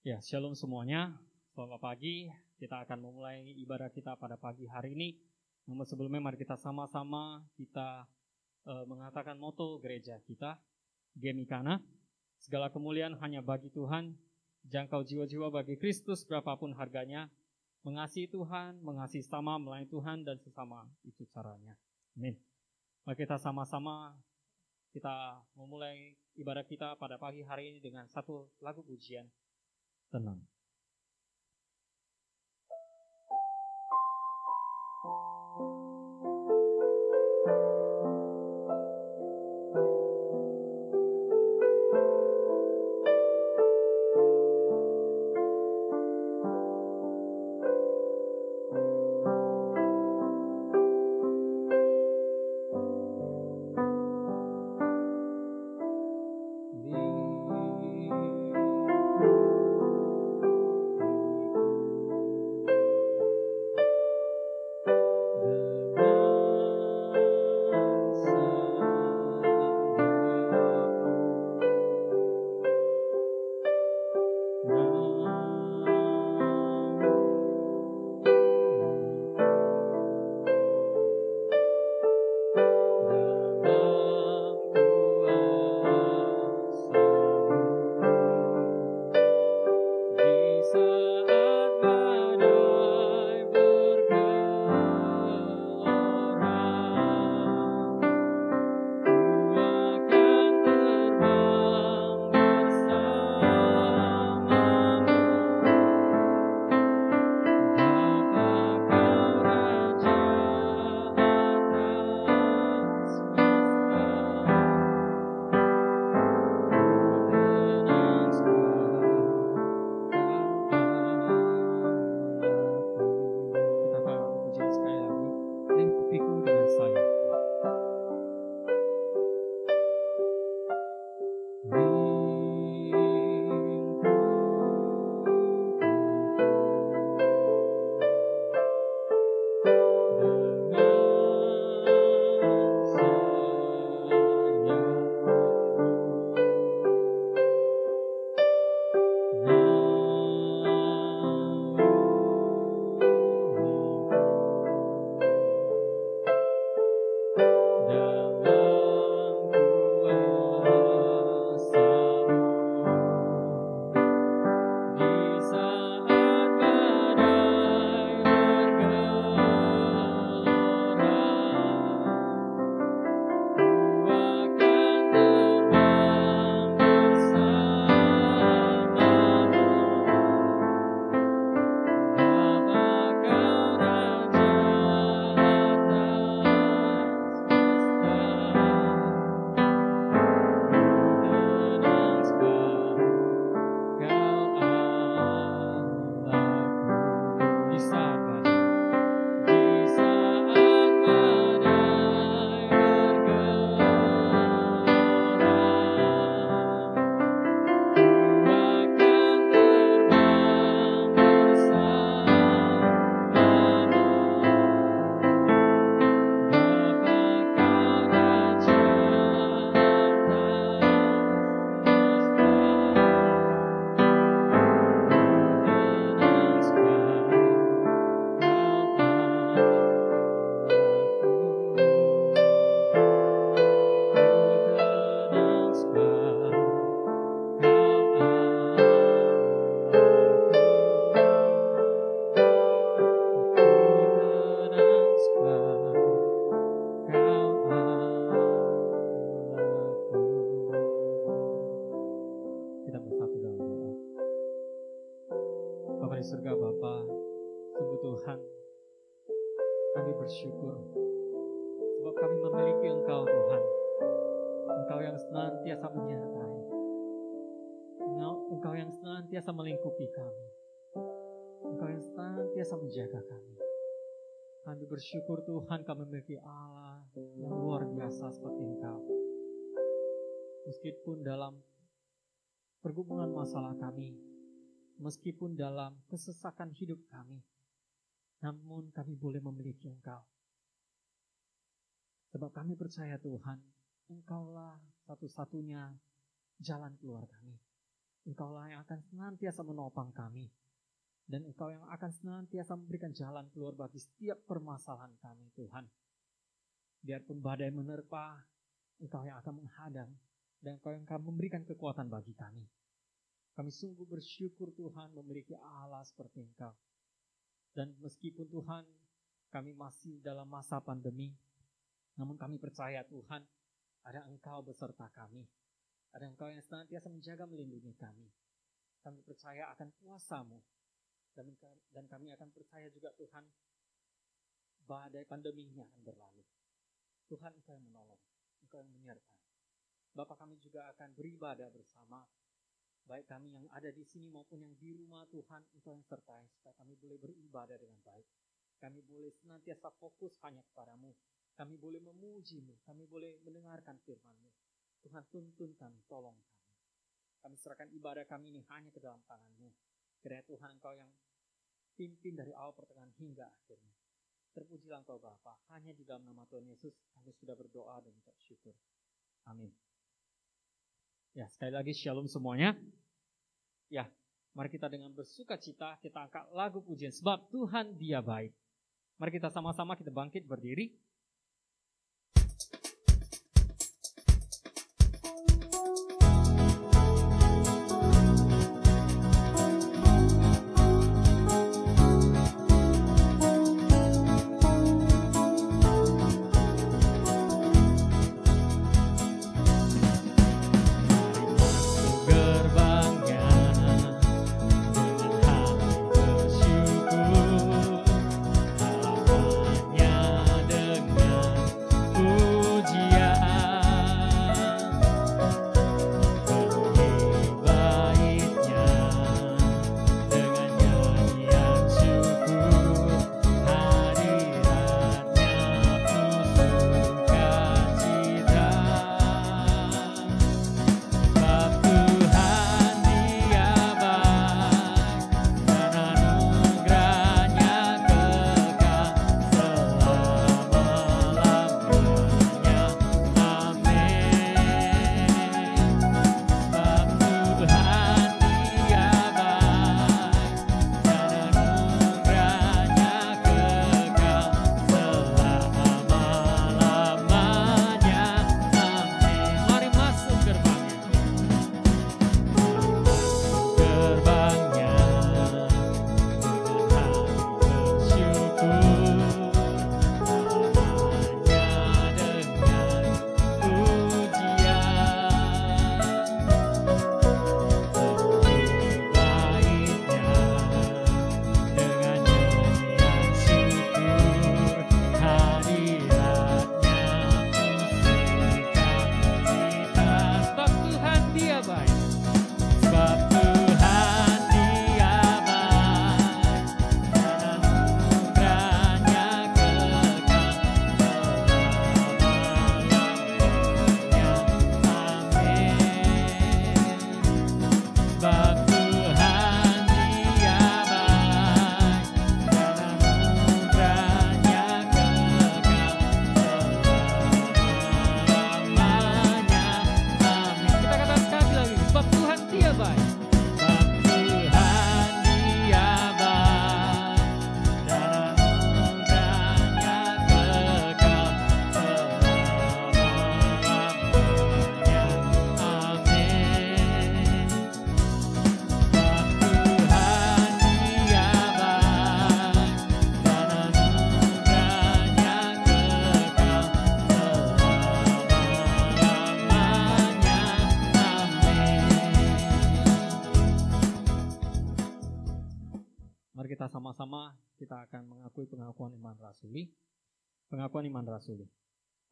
Ya, shalom semuanya. Selamat pagi. Kita akan memulai ibadah kita pada pagi hari ini. Namun sebelumnya mari kita sama-sama mengatakan moto gereja kita, Gemikana. Segala kemuliaan hanya bagi Tuhan, jangkau jiwa-jiwa bagi Kristus berapapun harganya. Mengasihi Tuhan, mengasihi sesama, melayani Tuhan dan sesama, itu caranya. Amin. Mari kita sama-sama kita memulai ibadah kita pada pagi hari ini dengan satu lagu pujian. Tenang. Bersyukur Tuhan kami memiliki Allah yang luar biasa seperti Engkau. Meskipun dalam pergumulan masalah kami, meskipun dalam kesesakan hidup kami, namun kami boleh memiliki Engkau. Sebab kami percaya Tuhan, Engkaulah satu-satunya jalan keluar kami. Engkaulah yang akan senantiasa menopang kami. Dan Engkau yang akan senantiasa memberikan jalan keluar bagi setiap permasalahan kami, Tuhan. Biarpun badai menerpa, Engkau yang akan menghadang, dan Engkau yang akan memberikan kekuatan bagi kami. Kami sungguh bersyukur Tuhan memiliki Allah seperti Engkau. Dan meskipun Tuhan, kami masih dalam masa pandemi, namun kami percaya Tuhan, ada Engkau beserta kami. Ada Engkau yang senantiasa menjaga melindungi kami. Kami percaya akan kuasa-Mu. Dan kami akan percaya juga Tuhan, badai pandemi ini akan berlalu. Tuhan, Engkau yang menolong, Engkau yang menyertai. Bapa, kami juga akan beribadah bersama. Baik kami yang ada di sini maupun yang di rumah, Tuhan, Engkau yang sertai, supaya kami boleh beribadah dengan baik. Kami boleh senantiasa fokus hanya kepada-Mu. Kami boleh memuji-Mu, kami boleh mendengarkan firman-Mu. Tuhan, tuntun kami, tolong kami. Kami serahkan ibadah kami ini hanya ke dalam tangan-Mu. Kiranya Tuhan, Engkau yang pimpin dari awal pertengahan hingga akhirnya. Terpujilah Engkau Bapa. Hanya di dalam nama Tuhan Yesus kami sudah berdoa dan mengucap syukur. Amin. Ya, sekali lagi shalom semuanya. Ya, mari kita dengan bersuka cita kita angkat lagu pujian sebab Tuhan Dia baik. Mari kita sama-sama kita bangkit berdiri. Sama-sama kita akan mengakui pengakuan iman rasuli. Pengakuan iman rasuli.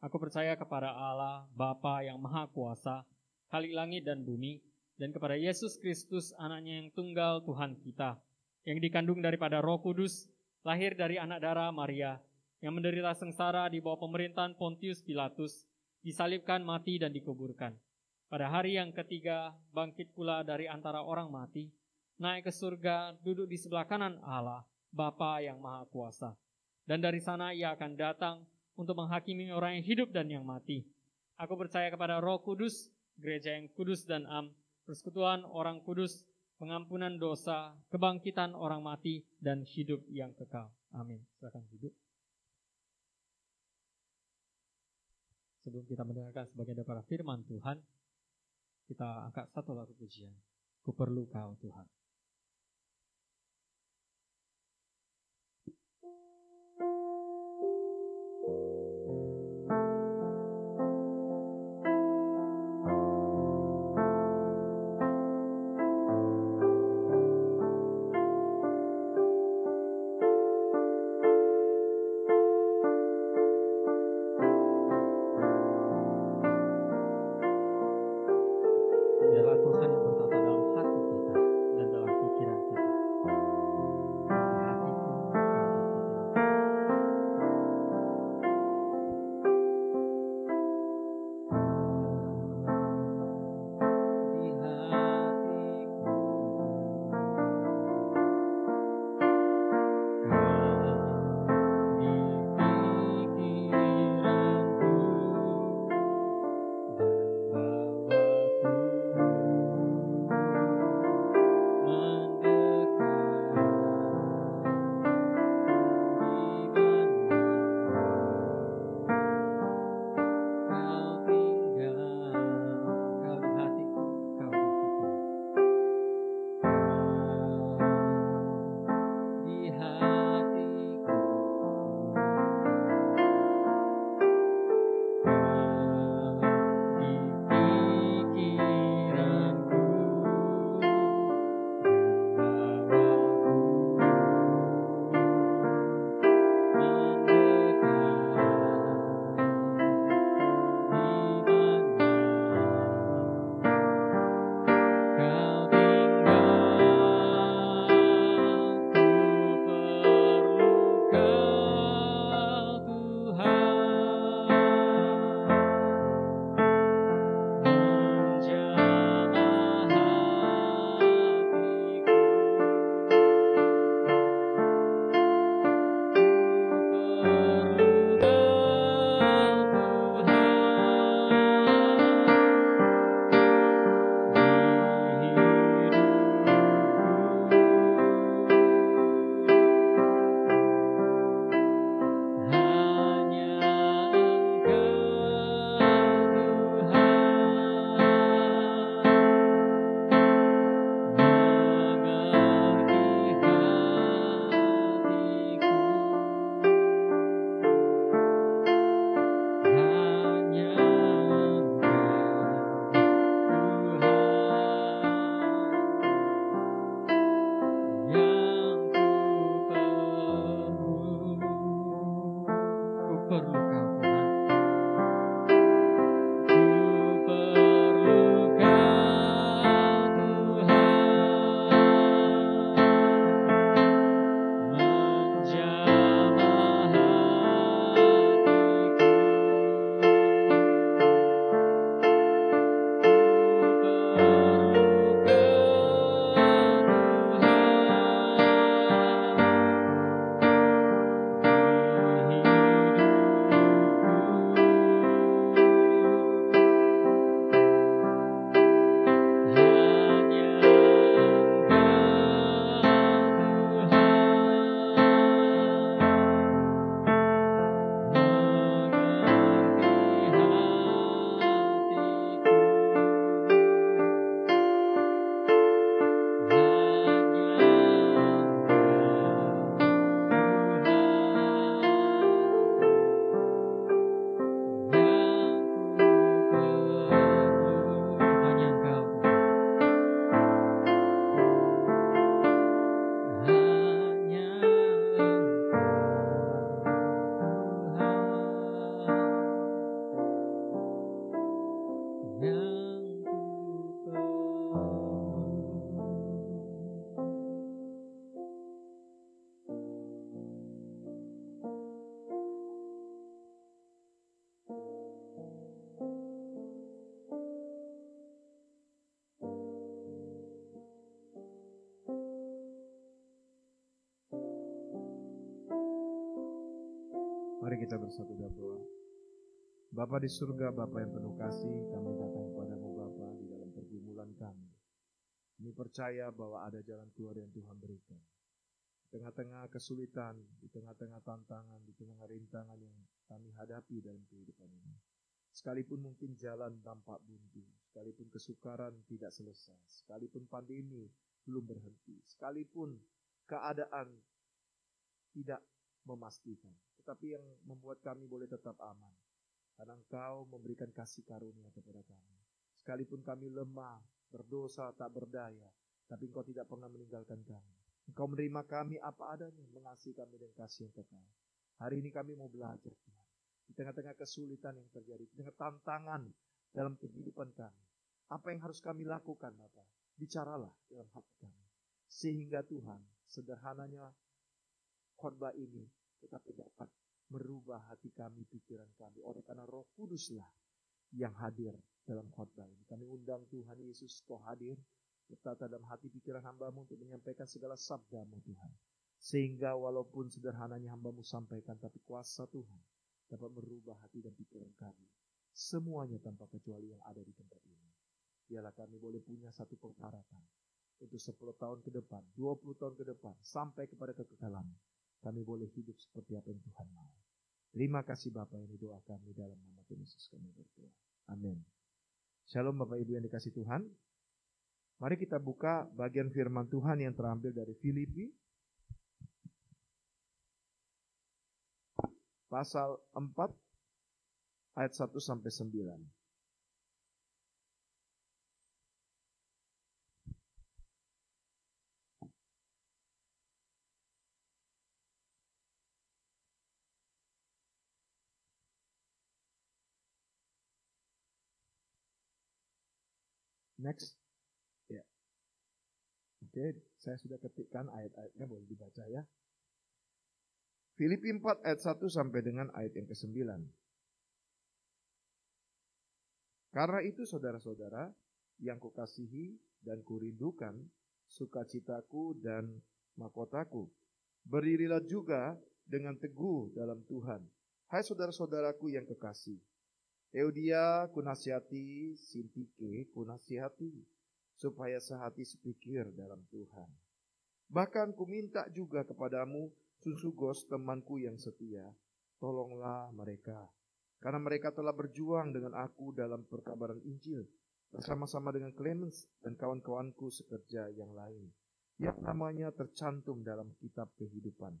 Aku percaya kepada Allah, Bapa yang Maha Kuasa, Khalik langit dan bumi, dan kepada Yesus Kristus, anaknya yang tunggal Tuhan kita, yang dikandung daripada Roh Kudus, lahir dari anak darah Maria, yang menderita sengsara di bawah pemerintahan Pontius Pilatus, disalibkan, mati, dan dikuburkan. Pada hari yang ketiga, bangkit pula dari antara orang mati, naik ke surga, duduk di sebelah kanan Allah, Bapa yang Maha Kuasa. Dan dari sana Ia akan datang untuk menghakimi orang yang hidup dan yang mati. Aku percaya kepada Roh Kudus, gereja yang kudus dan am, persekutuan orang kudus, pengampunan dosa, kebangkitan orang mati, dan hidup yang kekal. Amin. Silakan duduk. Sebelum kita mendengarkan sebagian daripada firman Tuhan, kita angkat satu lagu pujian. Ku perlu Kau Tuhan. Mari kita bersatu dalam doa. Bapa di surga, Bapa yang penuh kasih, kami datang kepadamu Bapa di dalam pergumulan kami. percaya bahwa ada jalan keluar yang Tuhan berikan. Di tengah-tengah kesulitan, di tengah-tengah tantangan, di tengah rintangan yang kami hadapi dalam kehidupan ini. Sekalipun mungkin jalan tampak buntu, sekalipun kesukaran tidak selesai, sekalipun pandemi belum berhenti, sekalipun keadaan tidak memastikan, tetapi yang membuat kami boleh tetap aman, karena Engkau memberikan kasih karunia kepada kami. Sekalipun kami lemah, berdosa, tak berdaya, tapi Engkau tidak pernah meninggalkan kami. Engkau menerima kami apa adanya, mengasihi kami dengan kasih yang kekal. Hari ini kami mau belajar, Tuhan. Di tengah-tengah kesulitan yang terjadi, di tengah tantangan dalam kehidupan kami. Apa yang harus kami lakukan, Bapak? Bicaralah dalam hati kami. Sehingga Tuhan, sederhananya khotbah ini tetapi dapat merubah hati kami, pikiran kami. Oleh karena Roh Kuduslah yang hadir dalam khotbah ini. Kami undang Tuhan Yesus, Kau hadir, bertata dalam hati pikiran hamba-Mu untuk menyampaikan segala sabda-Mu Tuhan. Sehingga walaupun sederhananya hamba-Mu sampaikan, tapi kuasa Tuhan dapat merubah hati dan pikiran kami. Semuanya tanpa kecuali yang ada di tempat ini. Biarlah kami boleh punya satu pengharapan. Untuk 10 tahun ke depan, 20 tahun ke depan, sampai kepada kekekalan. Kami boleh hidup seperti apa yang Tuhan mau. Terima kasih Bapak, ini doa kami dalam nama Tuhan Yesus kami berdoa. Amin. Shalom Bapak Ibu yang dikasih Tuhan. Mari kita buka bagian firman Tuhan yang terambil dari Filipi pasal 4 ayat 1 sampai 9. Next. Ya. Oke, saya sudah ketikkan ayat-ayatnya, boleh dibaca ya. Filipi 4 ayat 1 sampai dengan ayat yang ke-9. Karena itu saudara-saudara yang kukasihi dan kurindukan, sukacitaku dan mahkotaku, berdirilah juga dengan teguh dalam Tuhan. Hai saudara-saudaraku yang kekasih, Eudia kunasihati, Sintike kunasihati, supaya sehati sepikir dalam Tuhan. Bahkan kuminta juga kepadamu, Sunsugos temanku yang setia, tolonglah mereka, karena mereka telah berjuang dengan aku dalam perkabaran Injil, bersama-sama dengan Clemens dan kawan-kawanku sekerja yang lain, yang namanya tercantum dalam kitab kehidupan.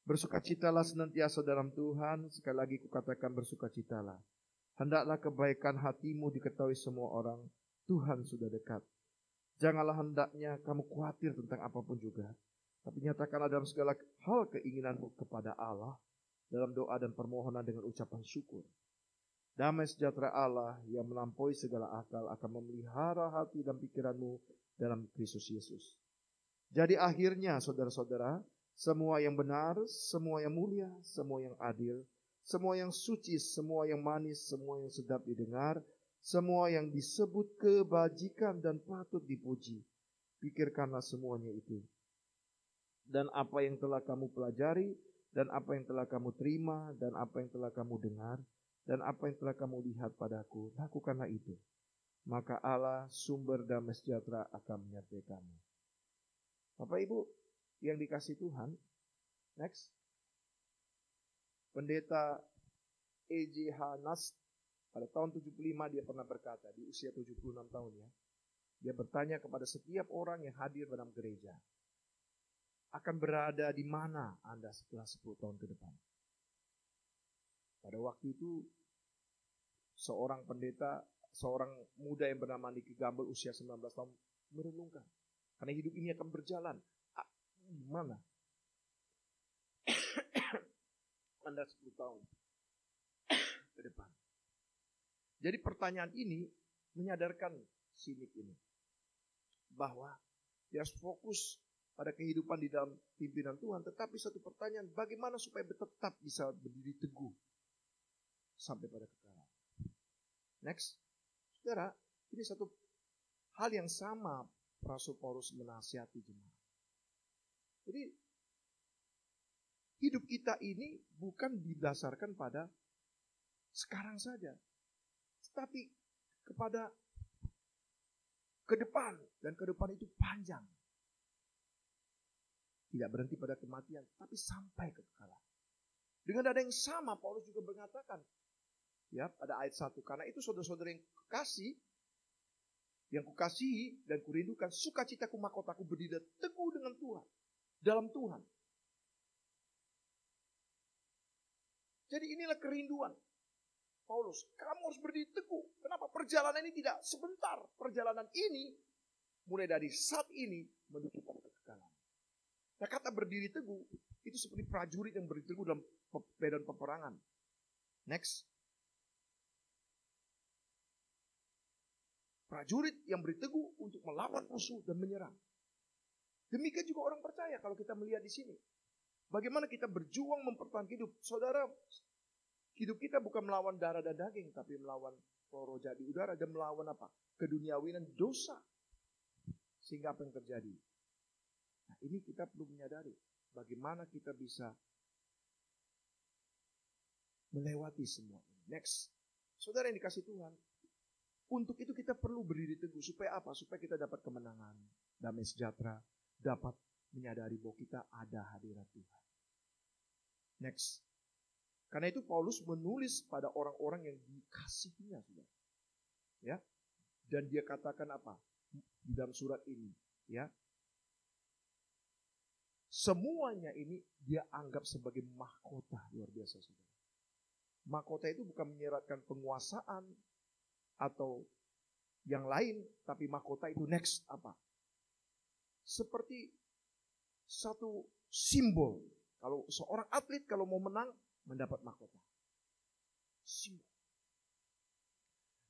Bersukacitalah senantiasa dalam Tuhan, sekali lagi kukatakan bersukacitalah. Hendaklah kebaikan hatimu diketahui semua orang, Tuhan sudah dekat. Janganlah hendaknya kamu khawatir tentang apapun juga, tapi nyatakanlah dalam segala hal keinginanmu kepada Allah, dalam doa dan permohonan dengan ucapan syukur. Damai sejahtera Allah yang melampaui segala akal akan memelihara hati dan pikiranmu dalam Kristus Yesus. Jadi akhirnya saudara-saudara, semua yang benar, semua yang mulia, semua yang adil, semua yang suci, semua yang manis, semua yang sedap didengar, semua yang disebut kebajikan dan patut dipuji, pikirkanlah semuanya itu. Dan apa yang telah kamu pelajari, dan apa yang telah kamu terima, dan apa yang telah kamu dengar, dan apa yang telah kamu lihat padaku, lakukanlah itu. Maka Allah sumber damai sejahtera akan menyertai kamu. Bapak Ibu yang dikasih Tuhan, next. Pendeta E.J.H. Nast pada tahun 75 dia pernah berkata, di usia 76 tahun ya, dia bertanya kepada setiap orang yang hadir dalam gereja, akan berada di mana Anda setelah 10 tahun ke depan? Pada waktu itu seorang pendeta, seorang muda yang bernama Nicky Gamble usia 19 tahun merenungkan, karena hidup ini akan berjalan. Gimana? Anda 10 tahun ke depan. Jadi pertanyaan ini menyadarkan si Nick ini bahwa dia harus fokus pada kehidupan di dalam pimpinan Tuhan. Tetapi satu pertanyaan, bagaimana supaya tetap bisa berdiri teguh sampai pada kekalahan. Next. Saudara, ini satu hal yang sama Rasul Paulus menasihati jemaat. Jadi hidup kita ini bukan didasarkan pada sekarang saja, tetapi kepada ke depan. Dan ke depan itu panjang. Tidak berhenti pada kematian, tapi sampai kekekalan. Dengan nada yang sama, Paulus juga mengatakan, ya, pada ayat 1, karena itu saudara-saudara yang kekasih, yang kukasihi dan kurindukan, sukacitaku mahkotaku berdiri teguh dengan Tuhan, dalam Tuhan. Jadi inilah kerinduan Paulus. Kamu harus berdiri teguh. Kenapa? Perjalanan ini tidak sebentar. Perjalanan ini mulai dari saat ini menuju pada kekekalan. Nah, kata berdiri teguh itu seperti prajurit yang berdiri teguh dalam medan peperangan. Next. Prajurit yang berdiri teguh untuk melawan musuh dan menyerang. Demikian juga orang percaya kalau kita melihat di sini. Bagaimana kita berjuang mempertahankan hidup. Saudara, hidup kita bukan melawan darah dan daging, tapi melawan roh jahat di udara dan melawan apa? Keduniawian dosa. Sehingga apa yang terjadi? Nah, ini kita perlu menyadari bagaimana kita bisa melewati semua ini. Next. Saudara yang dikasih Tuhan, untuk itu kita perlu berdiri teguh. Supaya apa? Supaya kita dapat kemenangan, damai sejahtera, dapat menyadari bahwa kita ada hadirat Tuhan. Next. Karena itu Paulus menulis pada orang-orang yang dikasihinya, saudara. Ya. Dan dia katakan apa? Di dalam surat ini, ya. Semuanya ini dia anggap sebagai mahkota, luar biasa, saudara. Mahkota itu bukan menyeratkan penguasaan atau yang lain, tapi mahkota itu next apa? Seperti satu simbol. Kalau seorang atlet kalau mau menang mendapat mahkota. Simbol.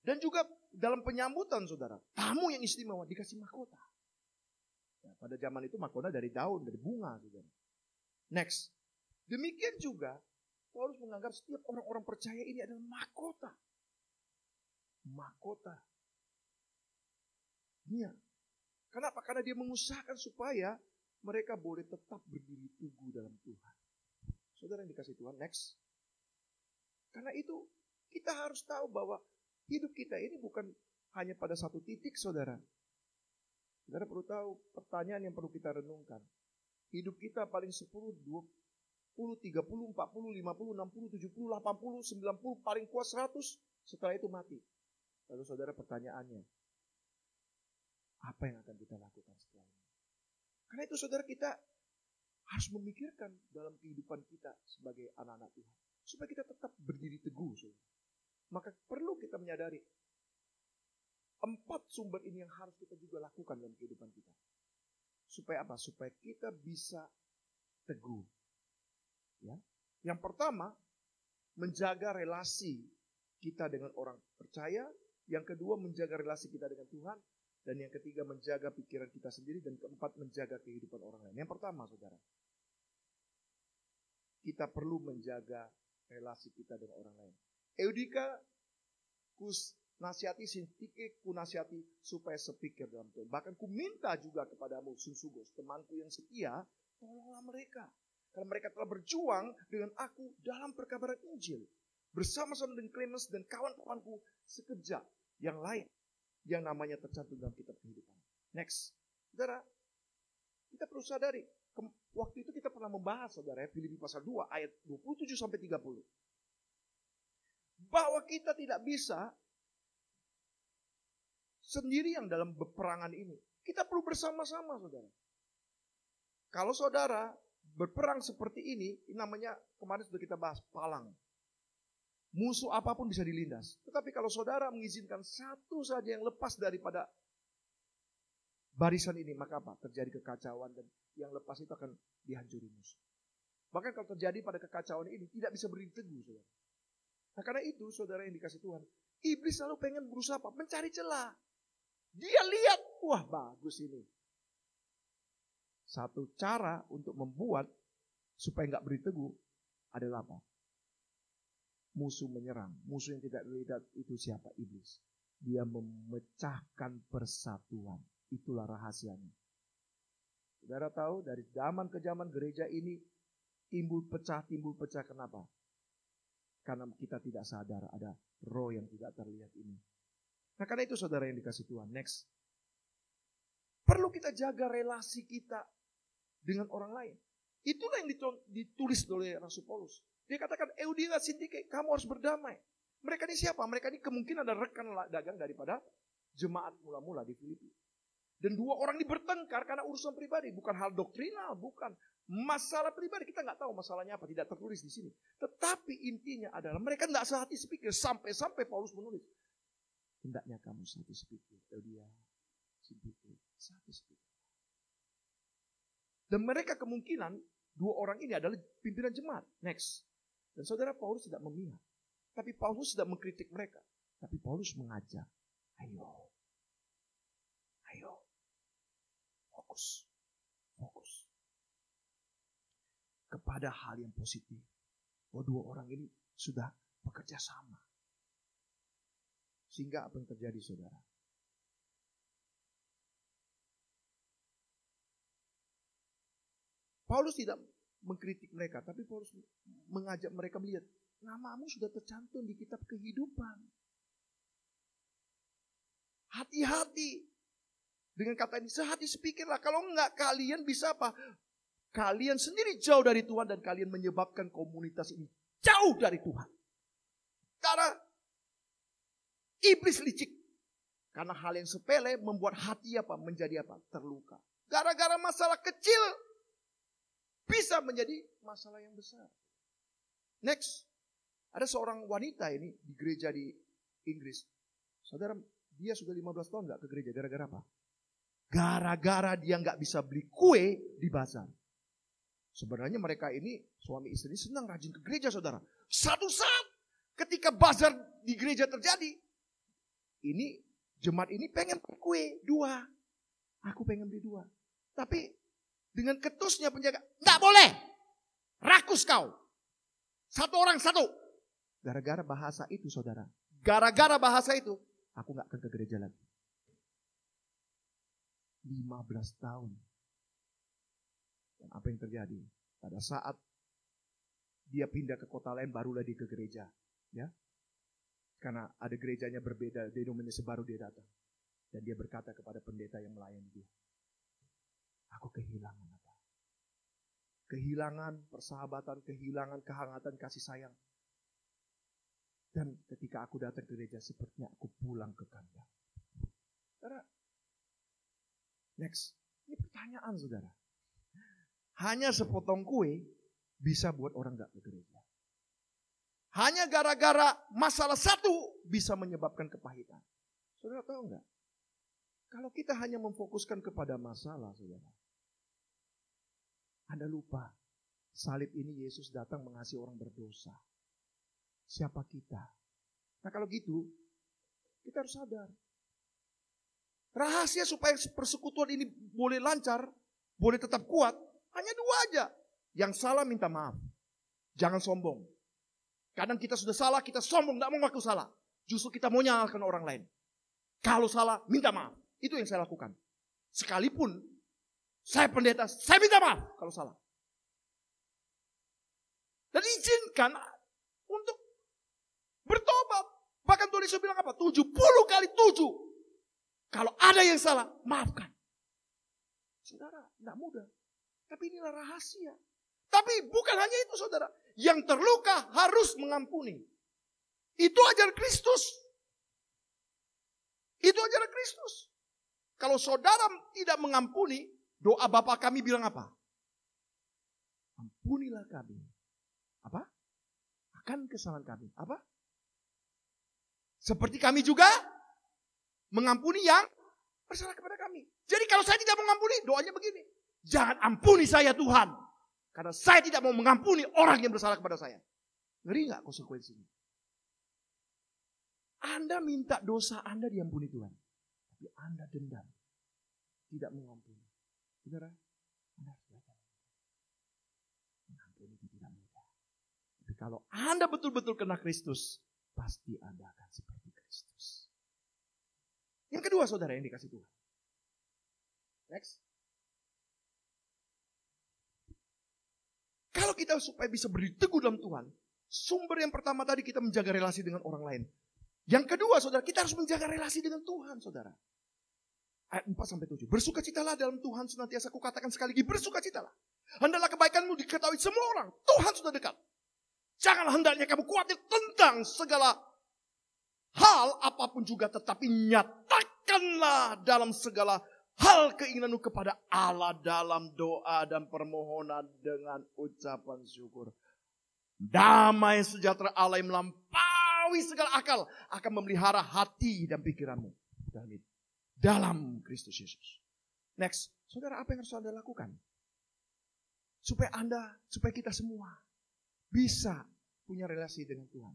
Dan juga dalam penyambutan, saudara, tamu yang istimewa dikasih mahkota. Ya, pada zaman itu mahkota dari daun, dari bunga, saudara. Next. Demikian juga Paulus menganggap setiap orang-orang percaya ini adalah mahkota. Mahkota. Iya. Kenapa? Karena dia mengusahakan supaya mereka boleh tetap berdiri teguh dalam Tuhan. Saudara yang dikasih Tuhan, next. Karena itu kita harus tahu bahwa hidup kita ini bukan hanya pada satu titik, saudara. Saudara perlu tahu pertanyaan yang perlu kita renungkan. Hidup kita paling 10, 20, 30, 40, 50, 60, 70, 80, 90, paling kuat 100. Setelah itu mati. Lalu saudara pertanyaannya, apa yang akan kita lakukan setelah ini? Karena itu saudara kita harus memikirkan dalam kehidupan kita sebagai anak-anak Tuhan. Supaya kita tetap berdiri teguh. Saudara. Maka perlu kita menyadari 4 sumber ini yang harus kita juga lakukan dalam kehidupan kita. Supaya apa? Supaya kita bisa teguh. Ya. Yang pertama, menjaga relasi kita dengan orang percaya. Yang kedua, menjaga relasi kita dengan Tuhan. Dan yang ketiga, menjaga pikiran kita sendiri. Dan keempat, menjaga kehidupan orang lain. Yang pertama, saudara, kita perlu menjaga relasi kita dengan orang lain. Eudika kus nasihati, Sintike ku nasihati, supaya sepikir dalam Tuhan. Bahkan ku minta juga kepadamu, Sinsugos, temanku yang setia, tolonglah mereka. Karena mereka telah berjuang dengan aku dalam perkabaran Injil. Bersama-sama dengan Clemens dan kawan-kawanku sekerja yang lain. Yang namanya tercantum dalam kitab kehidupan. Next. Saudara, kita perlu sadari. Waktu itu kita pernah membahas, saudara, Filipi pasal 2 ayat 27-30. Bahwa kita tidak bisa sendirian dalam peperangan ini. Kita perlu bersama-sama, saudara. Kalau saudara berperang seperti ini namanya, kemarin sudah kita bahas, palang. Musuh apapun bisa dilindas. Tetapi kalau saudara mengizinkan satu saja yang lepas daripada barisan ini, maka apa? Terjadi kekacauan dan yang lepas itu akan dihancuri musuh. Bahkan kalau terjadi pada kekacauan ini, tidak bisa berdiri teguh, saudara. Nah karena itu, saudara yang dikasih Tuhan, iblis selalu pengen berusaha apa? Mencari celah. Dia lihat, wah bagus ini. Satu cara untuk membuat supaya nggak berdiri teguh adalah apa? Musuh menyerang. Musuh yang tidak terlihat itu siapa? Iblis. Dia memecahkan persatuan. Itulah rahasianya. Saudara tahu dari zaman ke zaman gereja ini timbul pecah. Kenapa? Karena kita tidak sadar ada roh yang tidak terlihat ini. Nah karena itu saudara yang dikasih Tuhan. Next. kita jaga relasi kita dengan orang lain. Itulah yang ditulis oleh Rasul Paulus. Dia katakan, Euodia Sintike, kamu harus berdamai. Mereka ini siapa? Mereka ini kemungkinan ada rekan dagang daripada jemaat mula-mula di Filipi. Dan dua orang ini bertengkar karena urusan pribadi. Bukan hal doktrinal, bukan masalah pribadi. Kita nggak tahu masalahnya apa, tidak tertulis di sini. Tetapi intinya adalah mereka tidak sehati sepikir. Sampai-sampai Paulus menulis, hendaknya kamu sehati sepikir. Euodia Sintike, sehati sepikir. Dan mereka kemungkinan dua orang ini adalah pimpinan jemaat. Next. Dan saudara, Paulus tidak memihak. Tapi Paulus tidak mengkritik mereka. Tapi Paulus mengajak. Ayo. Fokus. Kepada hal yang positif. Bahwa dua orang ini sudah bekerja sama. Sehingga apa yang terjadi, saudara? Paulus tidak mengkritik mereka, tapi Paulus mengajak mereka melihat, namamu sudah tercantum di kitab kehidupan. Hati-hati dengan kata ini, sehati sepikirlah. Kalau enggak, kalian bisa apa? Kalian sendiri jauh dari Tuhan dan kalian menyebabkan komunitas ini jauh dari Tuhan. Karena iblis licik. Karena hal yang sepele membuat hati apa? Menjadi apa? Terluka. Gara-gara masalah kecil bisa menjadi masalah yang besar. Next. Ada seorang wanita ini di gereja di Inggris. Saudara, dia sudah 15 tahun gak ke gereja. Gara-gara apa? Gara-gara dia gak bisa beli kue di bazar. Sebenarnya mereka ini, suami istri senang rajin ke gereja, saudara. Satu saat ketika bazar di gereja terjadi, ini jemaat ini pengen beli kue 2. Aku pengen beli 2. Tapi dengan ketusnya penjaga, nggak boleh, rakus kau. Satu orang satu. Gara-gara bahasa itu, saudara. Gara-gara bahasa itu, aku nggak akan ke gereja lagi. 15 tahun. Dan apa yang terjadi? Pada saat dia pindah ke kota lain, barulah dia ke gereja. Ya, karena ada gerejanya berbeda, denominasi baru dia datang. Dan dia berkata kepada pendeta yang melayani dia, aku kehilangan apa? Kehilangan persahabatan, kehilangan kehangatan kasih sayang. Dan ketika aku datang ke gereja, sepertinya aku pulang ke kandang. Saudara, next. Ini pertanyaan, saudara. Hanya sepotong kue bisa buat orang gak ke gereja. Hanya gara-gara masalah satu bisa menyebabkan kepahitan. Saudara tahu gak? Kalau kita hanya memfokuskan kepada masalah, saudara, Anda lupa, salib ini Yesus datang mengasihi orang berdosa. Siapa kita? Nah kalau gitu, kita harus sadar. Rahasia supaya persekutuan ini boleh lancar, boleh tetap kuat, hanya 2 aja. Yang salah minta maaf. Jangan sombong. Kadang kita sudah salah, kita sombong, tidak mau ngaku salah. Justru kita mau nyalahkan orang lain. Kalau salah, minta maaf. Itu yang saya lakukan. Sekalipun saya pendeta, saya minta maaf kalau salah. Dan izinkan untuk bertobat. Bahkan Tuhan Yesus bilang apa? 70 kali 7. Kalau ada yang salah, maafkan. Saudara, tidak mudah. Tapi inilah rahasia. Tapi bukan hanya itu, saudara. Yang terluka harus mengampuni. Itu ajaran Kristus. Itu ajaran Kristus. Kalau saudara tidak mengampuni, doa Bapa kami bilang apa? Ampunilah kami. Apa? Akan kesalahan kami. Apa? Seperti kami juga mengampuni yang bersalah kepada kami. Jadi kalau saya tidak mengampuni, doanya begini. Jangan ampuni saya Tuhan. Karena saya tidak mau mengampuni orang yang bersalah kepada saya. Ngeri gak konsekuensinya? Anda minta dosa Anda diampuni Tuhan. Tapi Anda dendam. Tidak mengampuni. Saudara, Anda harus belajar. Mengampuni itu tidak mudah. Tapi kalau Anda betul-betul kena Kristus, pasti Anda akan seperti Kristus. Yang kedua, saudara, yang dikasih Tuhan. Next. Kalau kita supaya bisa berdiri teguh dalam Tuhan, sumber yang pertama tadi kita menjaga relasi dengan orang lain. Yang kedua, saudara, kita harus menjaga relasi dengan Tuhan, saudara. Ayat 4-7. Bersukacitalah dalam Tuhan, senantiasa kukatakan sekali lagi, bersukacitalah. Hendaklah kebaikanmu diketahui semua orang. Tuhan sudah dekat. Jangan hendaknya kamu khawatir tentang segala hal apapun juga, tetapi nyatakanlah dalam segala hal keinginanmu kepada Allah dalam doa dan permohonan dengan ucapan syukur. Damai sejahtera Allah yang melampaui segala akal akan memelihara hati dan pikiranmu dalam Kristus Yesus. Next, saudara, apa yang harus Anda lakukan? Supaya kita semua bisa punya relasi dengan Tuhan.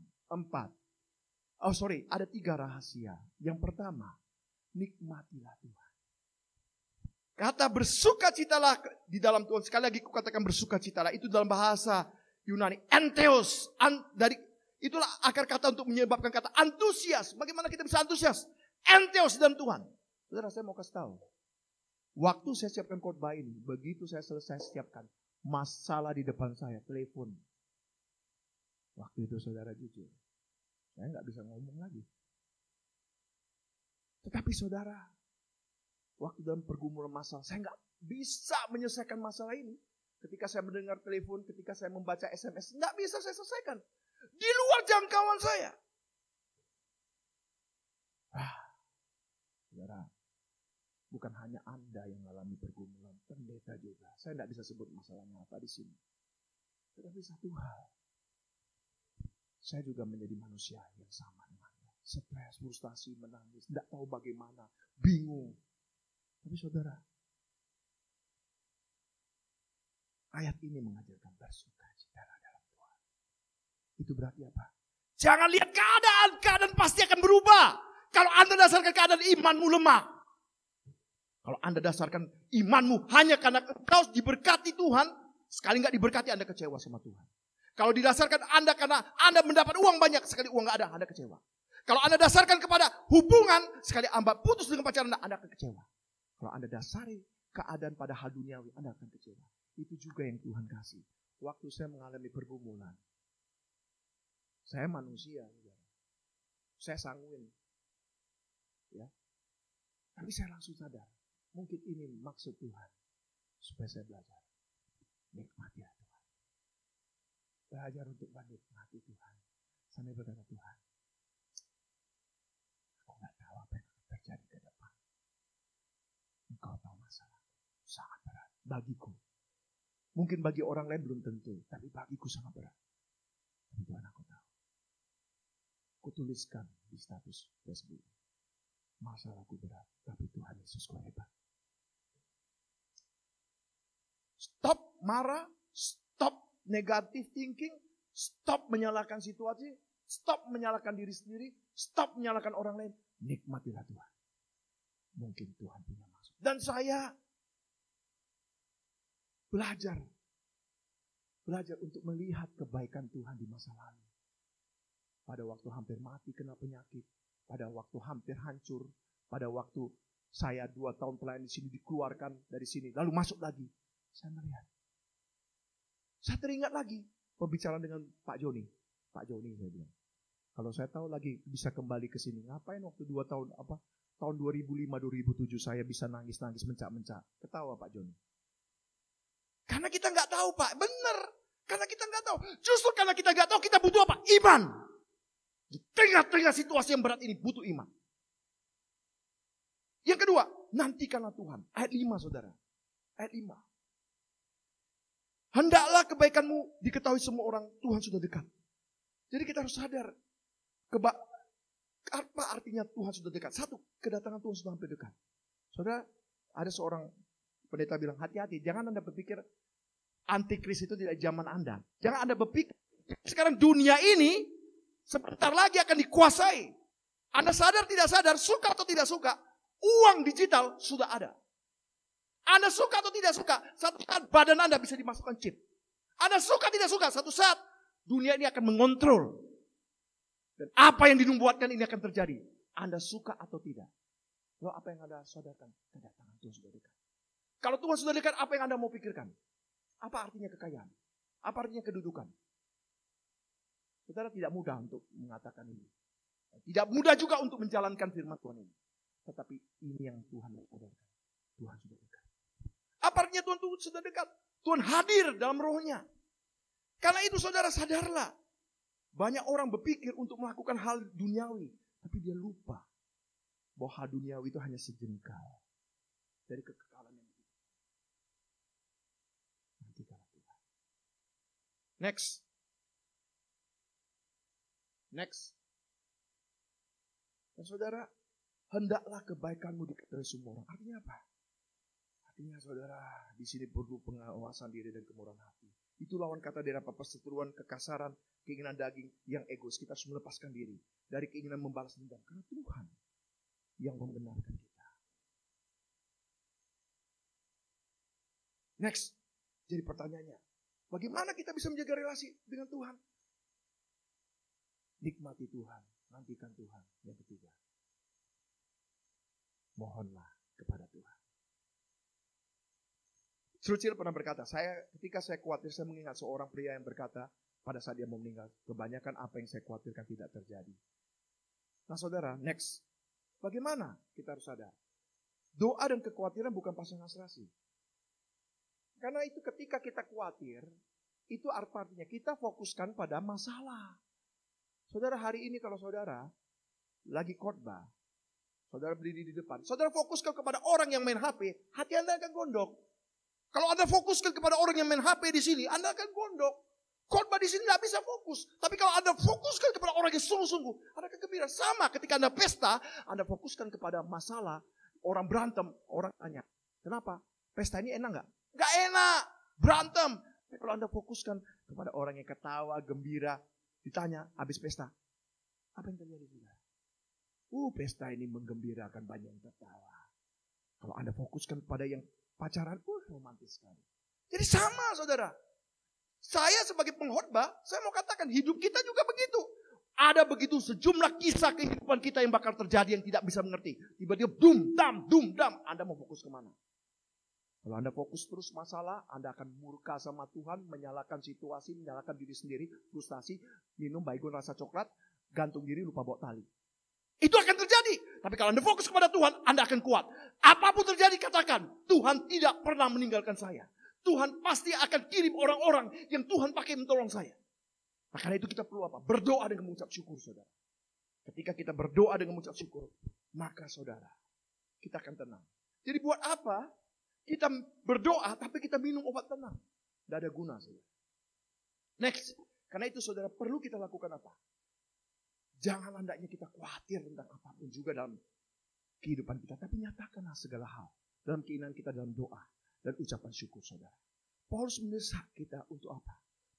Ada 3 rahasia. Yang pertama, nikmatilah Tuhan. Kata bersukacitalah di dalam Tuhan. Sekali lagi kukatakan bersukacitalah. Itu dalam bahasa Yunani. Entheos. Itulah akar kata untuk menyebabkan kata antusias. Bagaimana kita bisa antusias? Entheos dalam Tuhan. Saudara, saya mau kasih tahu. Waktu saya siapkan khotbah ini, begitu saya selesai siapkan, masalah di depan saya, telepon. Waktu itu saudara jujur, saya nggak bisa ngomong lagi. Tetapi saudara, waktu dalam pergumulan masalah, saya nggak bisa menyelesaikan masalah ini. Ketika saya mendengar telepon, ketika saya membaca SMS, nggak bisa saya selesaikan. Di luar jangkauan saya. Saudara, bukan hanya Anda yang mengalami pergumulan, pendeta juga. Saya tidak bisa sebut masalahnya apa di sini. Tetapi satu hal, saya juga menjadi manusia yang sama dengan Anda. Stres, frustasi, menangis, tidak tahu bagaimana, bingung. Tapi saudara, ayat ini mengajarkan bersukacitalah dalam Tuhan. Itu berarti apa? Jangan lihat keadaan pasti akan berubah. Kalau Anda dasarkan keadaan imanmu lemah. Kalau Anda dasarkan imanmu hanya karena engkau diberkati Tuhan, sekali nggak diberkati Anda kecewa sama Tuhan. Kalau didasarkan Anda karena Anda mendapat uang banyak, sekali uang nggak ada, Anda kecewa. Kalau Anda dasarkan kepada hubungan, sekali Anda putus dengan pacaran Anda akan kecewa. Kalau Anda dasari keadaan pada hal duniawi, Anda akan kecewa. Itu juga yang Tuhan kasih. Waktu saya mengalami pergumulan, saya manusia, saya sanguin, ya. Tapi saya langsung sadar, mungkin ini maksud Tuhan supaya saya belajar nikmati Tuhan. Belajar untuk menikmati Tuhan. Sampai berkata, Tuhan, aku nggak tahu apa yang akan terjadi ke depan. Engkau tahu masalah sangat berat bagiku. Mungkin bagi orang lain belum tentu, tapi bagiku sangat berat. Tapi Tuhan, aku tahu. Aku tuliskan di status Facebook, masalahku berat, tapi Tuhan Yesusku hebat. Stop marah, stop negative thinking, stop menyalahkan situasi, stop menyalahkan diri sendiri, stop menyalahkan orang lain. Nikmatilah Tuhan. Mungkin Tuhan punya maksud. Dan saya belajar untuk melihat kebaikan Tuhan di masa lalu. Pada waktu hampir mati kena penyakit, pada waktu hampir hancur, pada waktu saya 2 tahun pelayanan di sini dikeluarkan dari sini, lalu masuk lagi. Saya melihat. Saya teringat lagi pembicaraan dengan Pak Joni. Pak Joni, saya bilang, kalau saya tahu lagi bisa kembali ke sini, ngapain waktu 2 tahun tahun 2005-2007 saya bisa nangis-nangis mencak-mencak. Ketawa Pak Joni. Karena kita nggak tahu, Pak. Benar. Karena kita nggak tahu. Justru karena kita nggak tahu, kita butuh apa? Iman. Di tengah-tengah situasi yang berat ini butuh iman. Yang kedua, nantikanlah Tuhan. Ayat 5, saudara. Ayat 5. Hendaklah kebaikanmu diketahui semua orang, Tuhan sudah dekat. Jadi kita harus sadar, apa artinya Tuhan sudah dekat? 1, kedatangan Tuhan sudah hampir dekat. Saudara, ada seorang pendeta bilang, hati-hati, jangan Anda berpikir antikris itu tidak zaman Anda. Jangan Anda berpikir, sekarang dunia ini sebentar lagi akan dikuasai. Anda sadar tidak sadar, suka atau tidak suka, uang digital sudah ada. Anda suka atau tidak suka, satu saat badan Anda bisa dimasukkan chip. Anda suka tidak suka, satu saat dunia ini akan mengontrol. Dan apa yang dinubuatkan ini akan terjadi. Anda suka atau tidak. Lalu apa yang Anda sadarkan? Kedatangan Tuhan sudah dekat. Kalau Tuhan sudah dekat, apa yang Anda mau pikirkan? Apa artinya kekayaan? Apa artinya kedudukan? Saudara, tidak mudah untuk mengatakan ini. Tidak mudah juga untuk menjalankan firman Tuhan ini. Tetapi ini yang Tuhan sadarkan. Tuhan sudah dekat. Apa artinya Tuhan sudah dekat? Tuhan hadir dalam rohnya. Karena itu saudara sadarlah. Banyak orang berpikir untuk melakukan hal duniawi. Tapi dia lupa bahwa hal duniawi itu hanya sejengkal dari kekekalan yang hidup. Nantikanlah Tuhan. Next. Dan saudara, hendaklah kebaikanmu diketahui semua orang. Artinya apa? Artinya saudara, di sini perlu pengawasan diri dan kemurahan hati. Itu lawan kata dari apa? Perseteruan, kekasaran, keinginan daging yang egois. Kita harus melepaskan diri dari keinginan membalas dendam. Karena Tuhan yang membenarkan kita. Next. Jadi pertanyaannya, bagaimana kita bisa menjaga relasi dengan Tuhan? Nikmati Tuhan, nantikan Tuhan. Yang ketiga, mohonlah kepada Tuhan. Churchill pernah berkata, ketika saya khawatir, saya mengingat seorang pria yang berkata pada saat dia mau meninggal, kebanyakan apa yang saya khawatirkan tidak terjadi. Nah saudara, next. Bagaimana kita harus sadar? Doa dan kekhawatiran bukan pasangan serasi. Karena itu ketika kita khawatir, itu artinya kita fokuskan pada masalah. Saudara, hari ini kalau saudara lagi khotbah, saudara berdiri di depan, saudara fokuskan kepada orang yang main HP, hati Anda akan gondok. Kalau Anda fokuskan kepada orang yang main HP di sini, Anda akan gondok. Khotbah di sini tidak bisa fokus. Tapi kalau Anda fokuskan kepada orang yang sungguh-sungguh, Anda akan gembira. Sama ketika Anda pesta, Anda fokuskan kepada masalah, orang berantem, orang tanya, kenapa? Pesta ini enak nggak? Nggak enak, berantem. Tapi kalau Anda fokuskan kepada orang yang ketawa, gembira, ditanya habis pesta, apa yang terjadi juga? Pesta ini menggembirakan, banyak yang tertawa. Kalau Anda fokuskan pada yang pacaran, romantis sekali. Jadi sama saudara. Saya sebagai pengkhotbah, saya mau katakan hidup kita juga begitu. Ada begitu sejumlah kisah kehidupan kita yang bakal terjadi yang tidak bisa mengerti. Tiba-tiba dum dam. Anda mau fokus kemana? Kalau Anda fokus terus masalah, Anda akan murka sama Tuhan, menyalahkan situasi, menyalahkan diri sendiri, frustasi, minum baygon rasa coklat, gantung diri lupa bawa tali. Itu akan terjadi. Tapi kalau Anda fokus kepada Tuhan, Anda akan kuat. Apapun terjadi, katakan, Tuhan tidak pernah meninggalkan saya. Tuhan pasti akan kirim orang-orang yang Tuhan pakai menolong saya. Nah, karena itu kita perlu apa? Berdoa dengan mengucap syukur, saudara. Ketika kita berdoa dengan mengucap syukur, maka saudara, kita akan tenang. Jadi buat apa kita berdoa tapi kita minum obat tenang? Tidak ada guna, saudara. Next. Karena itu saudara, perlu kita lakukan apa? Jangan hendaknya kita khawatir tentang apapun juga dalam kehidupan kita. Tapi nyatakanlah segala hal dalam keinginan kita, dalam doa dan ucapan syukur, saudara. Paulus mendesak kita untuk apa?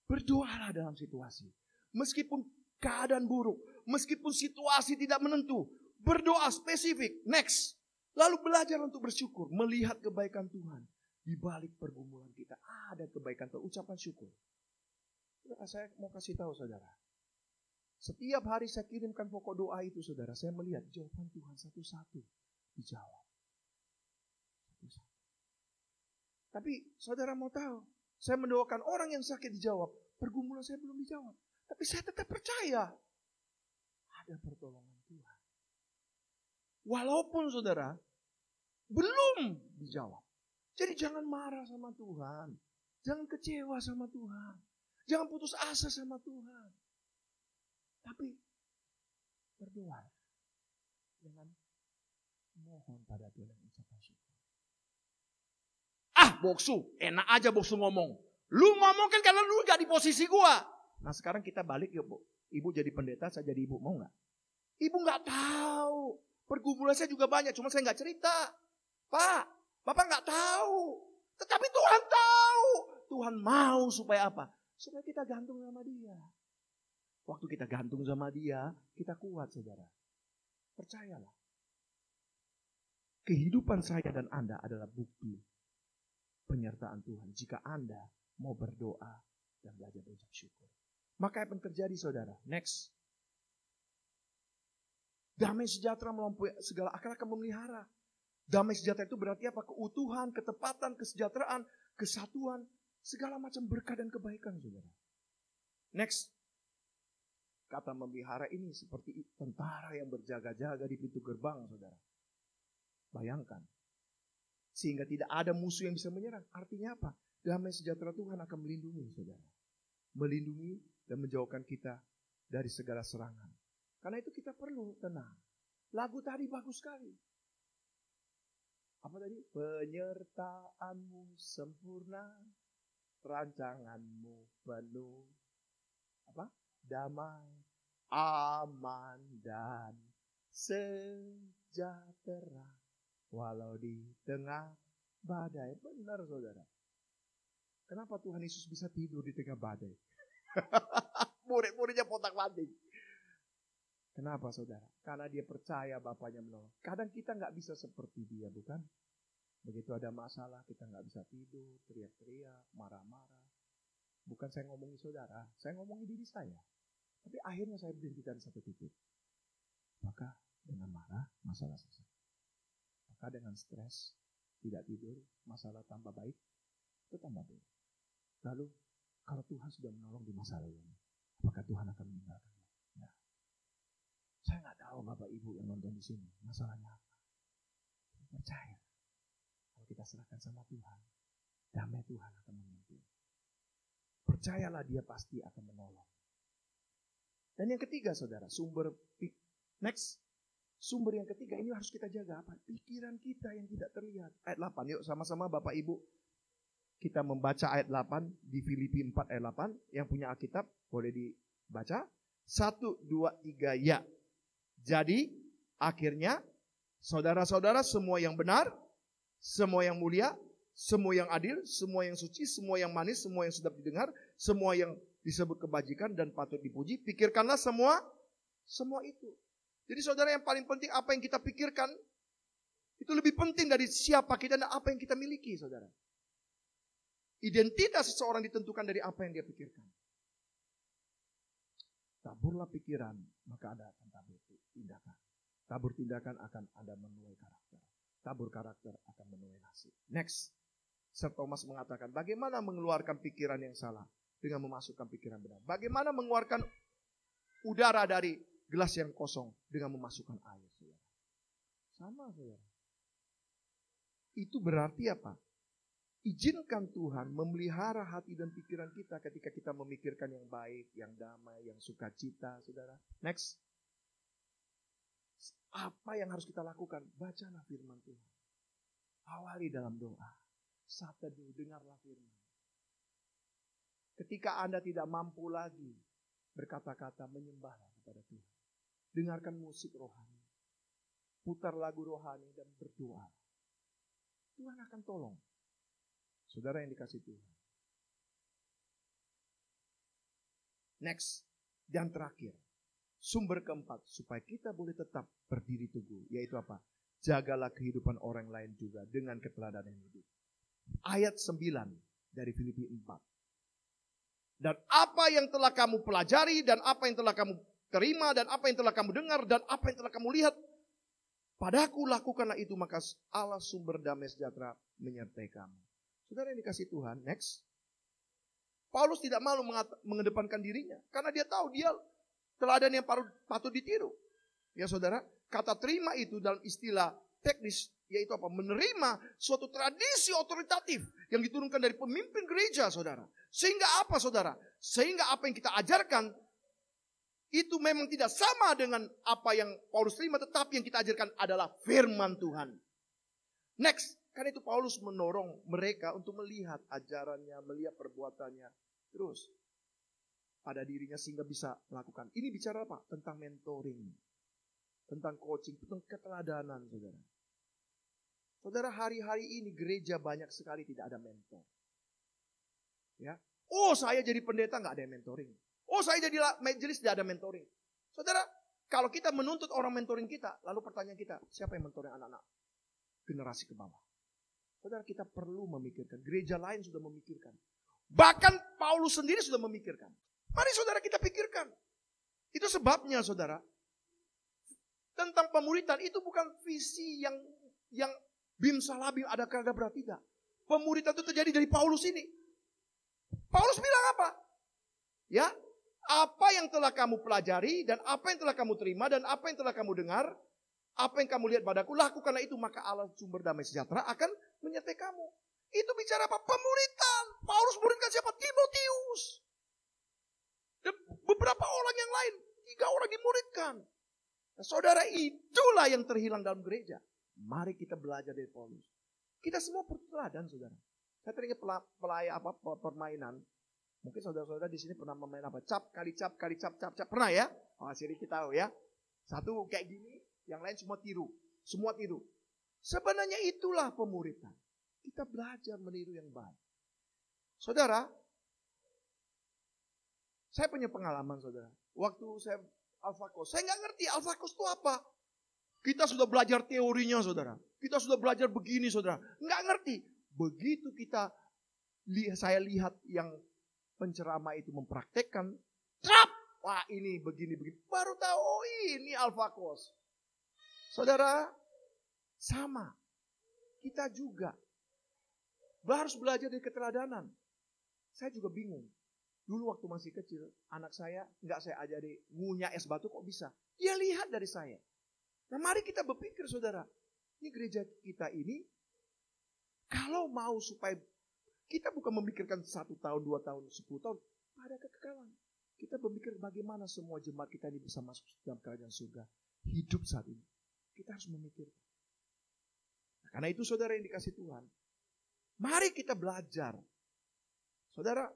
Berdoalah dalam situasi. Meskipun keadaan buruk, meskipun situasi tidak menentu, berdoa spesifik. Next. Lalu belajar untuk bersyukur, melihat kebaikan Tuhan. Di balik pergumulan kita ada kebaikan Tuhan, ucapan syukur. Saya mau kasih tahu saudara. Setiap hari saya kirimkan pokok doa itu saudara, saya melihat jawaban Tuhan satu-satu dijawab. Satu-satu. Tapi saudara mau tahu, saya mendoakan orang yang sakit dijawab, pergumulan saya belum dijawab. Tapi saya tetap percaya ada pertolongan Tuhan. Walaupun saudara belum dijawab. Jadi jangan marah sama Tuhan. Jangan kecewa sama Tuhan. Jangan putus asa sama Tuhan. Tapi berdoa dengan mohon pada Tuhan yang ucapan syukur. Boksu, enak aja Boksu ngomong. Lu ngomong kan karena lu gak di posisi gua. Nah sekarang kita balik ya Bu. Ibu jadi pendeta, saya jadi ibu, mau gak? Ibu gak tahu. Pergumulan saya juga banyak, cuma saya gak cerita. Pak, Bapak gak tahu. Tetapi Tuhan tahu. Tuhan mau supaya apa? Supaya kita gantung sama Dia. Waktu kita gantung sama Dia, kita kuat saudara. Percayalah. Kehidupan saya dan Anda adalah bukti penyertaan Tuhan. Jika Anda mau berdoa dan belajar berucap syukur. Maka apa yang terjadi saudara? Next. Damai sejahtera melampaui segala akal akan memelihara. Damai sejahtera itu berarti apa? Keutuhan, ketepatan, kesejahteraan, kesatuan. Segala macam berkah dan kebaikan saudara. Next. Kata memelihara ini seperti tentara yang berjaga-jaga di pintu gerbang, saudara. Bayangkan. Sehingga tidak ada musuh yang bisa menyerang. Artinya apa? Damai sejahtera Tuhan akan melindungi saudara. Melindungi dan menjauhkan kita dari segala serangan. Karena itu kita perlu tenang. Lagu tadi bagus sekali. Apa tadi? Penyertaanmu sempurna, rancanganmu penuh. Apa? Damai, aman dan sejahtera. Walau di tengah badai. Benar saudara. Kenapa Tuhan Yesus bisa tidur di tengah badai? Murid-muridnya potak-panting. Kenapa saudara? Karena dia percaya Bapaknya menolong. Kadang kita gak bisa seperti dia, bukan? Begitu ada masalah kita gak bisa tidur, teriak-teriak, marah-marah. Bukan saya ngomongin saudara, saya ngomongin diri saya. Tapi akhirnya saya berhenti di satu titik. Maka dengan marah, masalah selesai. Maka dengan stres, tidak tidur, masalah tambah baik, itu tambah baik. Lalu, kalau Tuhan sudah menolong di masalah ini, apakah Tuhan akan meninggalkannya? Ya. Saya nggak tahu Bapak Ibu yang nonton di sini, masalahnya apa. Percaya, kalau kita serahkan sama Tuhan, damai Tuhan akan memimpin. Percayalah dia pasti akan menolong. Dan yang ketiga saudara, sumber yang ketiga ini harus kita jaga apa? Pikiran kita yang tidak terlihat. Ayat 8, yuk sama-sama Bapak Ibu. Kita membaca ayat 8 di Filipi 4 ayat 8. Yang punya Alkitab boleh dibaca. 1, 2, 3, ya. Jadi akhirnya saudara-saudara semua yang benar, semua yang mulia, semua yang adil, semua yang suci, semua yang manis, semua yang sedap didengar, semua yang disebut kebajikan dan patut dipuji, pikirkanlah semua itu. Jadi saudara, yang paling penting apa yang kita pikirkan itu lebih penting dari siapa kita dan apa yang kita miliki, saudara. Identitas seseorang ditentukan dari apa yang dia pikirkan. Taburlah pikiran, maka Anda akan tabur tindakan. Tabur tindakan akan Anda menuai karakter. Tabur karakter akan menuai nasib. Next, Sir Thomas mengatakan, bagaimana mengeluarkan pikiran yang salah dengan memasukkan pikiran benar? Bagaimana mengeluarkan udara dari gelas yang kosong dengan memasukkan air, saudara? Sama, saudara. Itu berarti apa? Izinkan Tuhan memelihara hati dan pikiran kita ketika kita memikirkan yang baik, yang damai, yang sukacita, saudara. Next. Apa yang harus kita lakukan? Bacalah firman Tuhan. Awali dalam doa. Saat teduh, dengarlah firman. Ketika Anda tidak mampu lagi berkata-kata, menyembahlah kepada Tuhan. Dengarkan musik rohani. Putar lagu rohani dan berdoa. Tuhan akan tolong. Saudara yang dikasih Tuhan. Next, dan terakhir. Sumber keempat, supaya kita boleh tetap berdiri teguh. Yaitu apa? Jagalah kehidupan orang lain juga dengan keteladanan hidup. Ayat 9 dari Filipi 4. Dan apa yang telah kamu pelajari, dan apa yang telah kamu terima, dan apa yang telah kamu dengar, dan apa yang telah kamu lihat, padaku lakukanlah itu, maka Allah sumber damai sejahtera menyertai kamu. Saudara yang dikasih Tuhan, next. Paulus tidak malu mengedepankan dirinya. Karena dia tahu dia teladan yang patut ditiru. Ya saudara, kata terima itu dalam istilah teknis, yaitu apa? Menerima suatu tradisi otoritatif yang diturunkan dari pemimpin gereja, saudara. Sehingga apa, saudara? Sehingga apa yang kita ajarkan, itu memang tidak sama dengan apa yang Paulus terima, tetapi yang kita ajarkan adalah firman Tuhan. Next. Karena itu Paulus mendorong mereka untuk melihat ajarannya, melihat perbuatannya. Terus pada dirinya sehingga bisa melakukan. Ini bicara apa? Tentang mentoring. Tentang coaching, tentang keteladanan, saudara. Saudara, hari-hari ini gereja banyak sekali tidak ada mentor. Ya. Oh, saya jadi pendeta nggak ada yang mentoring. Oh, saya jadi majelis tidak ada mentoring. Saudara, kalau kita menuntut orang mentoring kita, lalu pertanyaan kita, siapa yang mentoring anak-anak generasi ke bawah? Saudara, kita perlu memikirkan. Gereja lain sudah memikirkan. Bahkan Paulus sendiri sudah memikirkan. Mari saudara kita pikirkan. Itu sebabnya saudara, tentang pemuritan itu bukan visi yang bim salabim ada kadabra, tidak. Pemuritan itu terjadi dari Paulus ini. Paulus bilang apa? Ya, apa yang telah kamu pelajari dan apa yang telah kamu terima dan apa yang telah kamu dengar, Apa yang kamu lihat padaku, lakukanlah itu, maka Allah sumber damai sejahtera akan menyertai kamu. Itu bicara apa? Pemuritan. Paulus muridkan siapa? Timotius. Dan beberapa orang yang lain, 3 orang dimuridkan. Nah, saudara, itulah yang terhilang dalam gereja. Mari kita belajar dari Paulus. Kita semua perlu teladan, saudara. Saya teringat permainan. Mungkin saudara-saudara di sini pernah memain apa? Cap kali cap. Pernah ya? Oh, sini kita tahu ya. Satu kayak gini, yang lain semua tiru. Semua tiru. Sebenarnya itulah pemuritan. Kita belajar meniru yang baik. Saudara, saya punya pengalaman, saudara. Waktu saya Alpha Course, saya nggak ngerti Alpha Course itu apa. Kita sudah belajar teorinya, saudara. Kita sudah belajar begini, saudara. Nggak ngerti. Begitu saya lihat yang penceramah itu mempraktekkan, wah ini begini. Baru tahu, oh ini Alpha Course. Saudara, sama. Kita juga harus belajar dari keteladanan. Saya juga bingung. Dulu waktu masih kecil, anak saya nggak saya ajari ngunyah es batu kok bisa. Dia lihat dari saya. Nah mari kita berpikir, saudara. Ini gereja kita ini, kalau mau supaya kita bukan memikirkan 1 tahun, 2 tahun, 10 tahun, pada kekekalan. Kita berpikir bagaimana semua jemaat kita ini bisa masuk dalam kerajaan surga. Hidup saat ini. Kita harus memikirkan. Nah, karena itu saudara yang dikasih Tuhan, mari kita belajar. Saudara,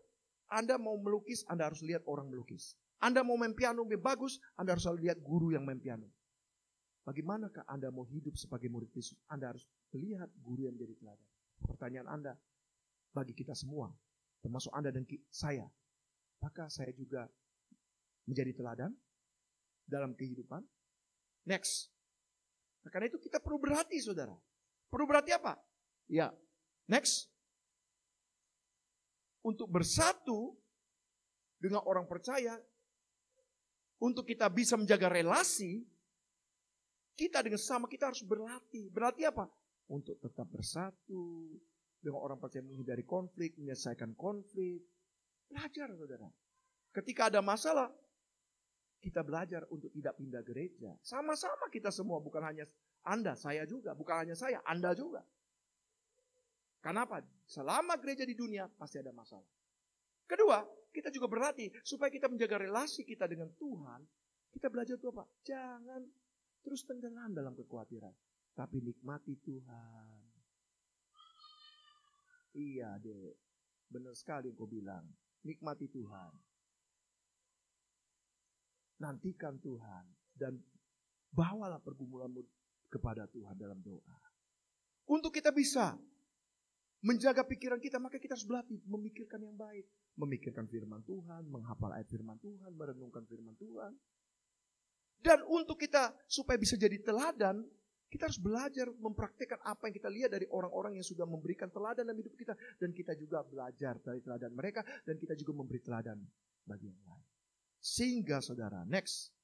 Anda mau melukis, Anda harus lihat orang melukis. Anda mau main piano yang bagus, Anda harus lihat guru yang main piano. Bagaimanakah Anda mau hidup sebagai murid Yesus? Anda harus melihat guru yang menjadi teladan. Pertanyaan Anda, bagi kita semua, termasuk Anda dan saya, apakah saya juga menjadi teladan dalam kehidupan? Next. Nah, karena itu kita perlu berhati, saudara. Perlu berhati apa? Ya, next. Untuk bersatu dengan orang percaya, untuk kita bisa menjaga relasi, kita dengan sama kita harus berlatih. Berlatih apa? Untuk tetap bersatu dengan orang percaya, menghindari konflik, menyelesaikan konflik. Belajar, saudara. Ketika ada masalah, kita belajar untuk tidak pindah gereja. Sama-sama kita semua, bukan hanya Anda, saya juga. Bukan hanya saya, Anda juga. Kenapa? Selama gereja di dunia, pasti ada masalah. Kedua, kita juga berlatih supaya kita menjaga relasi kita dengan Tuhan. Kita belajar itu apa? Jangan terus tenggelam dalam kekhawatiran, tapi nikmati Tuhan. Iya deh, benar sekali yang kau bilang. Nikmati Tuhan. Nantikan Tuhan. Dan bawalah pergumulanmu kepada Tuhan dalam doa. Untuk kita bisa menjaga pikiran kita, maka kita harus berlatih memikirkan yang baik. Memikirkan firman Tuhan, menghafal ayat firman Tuhan, merenungkan firman Tuhan. Dan untuk kita supaya bisa jadi teladan, kita harus belajar mempraktikkan apa yang kita lihat dari orang-orang yang sudah memberikan teladan dalam hidup kita. Dan kita juga belajar dari teladan mereka, dan kita juga memberi teladan bagi yang lain. Sehingga saudara, next.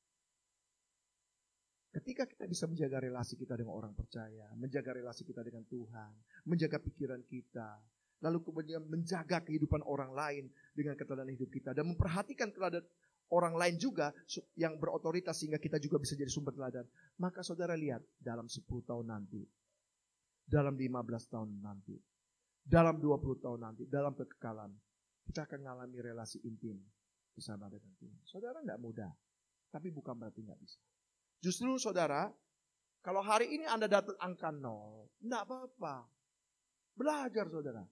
Ketika kita bisa menjaga relasi kita dengan orang percaya, menjaga relasi kita dengan Tuhan, menjaga pikiran kita, lalu kemudian menjaga kehidupan orang lain dengan keteladanan hidup kita, dan memperhatikan teladan orang lain juga yang berotoritas sehingga kita juga bisa jadi sumber teladan. Maka saudara lihat, dalam 10 tahun nanti, dalam 15 tahun nanti, dalam 20 tahun nanti, dalam kekekalan, kita akan mengalami relasi intim bersama dengan Tuhan. Saudara enggak mudah, tapi bukan berarti enggak bisa. Justru saudara, kalau hari ini Anda dapat angka 0, enggak apa-apa. Belajar saudara.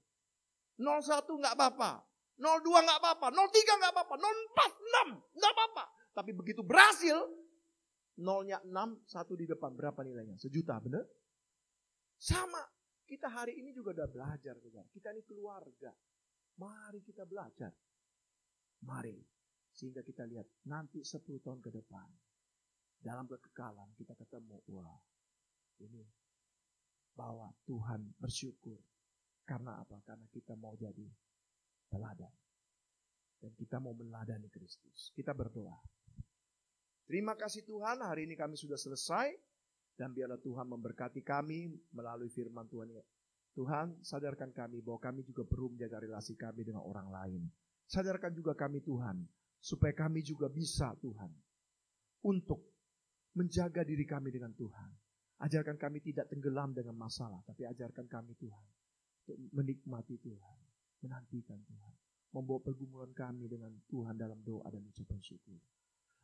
01 enggak apa-apa. 02 enggak apa-apa. 03 enggak apa-apa. 04, 6 enggak apa-apa. Tapi begitu berhasil, 0-nya 6, 1 di depan. Berapa nilainya? 1 juta, benar? Sama. Kita hari ini juga udah belajar saudara. Kita ini keluarga. Mari kita belajar. Mari. Sehingga kita lihat nanti 10 tahun ke depan. Dalam kekekalan kita ketemu, wah ini bahwa Tuhan bersyukur. Karena apa? Karena kita mau jadi teladan. Dan kita mau meneladani Kristus. Kita berdoa. Terima kasih Tuhan, hari ini kami sudah selesai. Dan biarlah Tuhan memberkati kami melalui firman Tuhan. Tuhan, sadarkan kami bahwa kami juga perlu menjaga relasi kami dengan orang lain. Sadarkan juga kami Tuhan, supaya kami juga bisa Tuhan, untuk menjaga diri kami dengan Tuhan. Ajarkan kami tidak tenggelam dengan masalah, tapi ajarkan kami Tuhan untuk menikmati Tuhan, menantikan Tuhan, membawa pergumulan kami dengan Tuhan dalam doa dan ucapan syukur.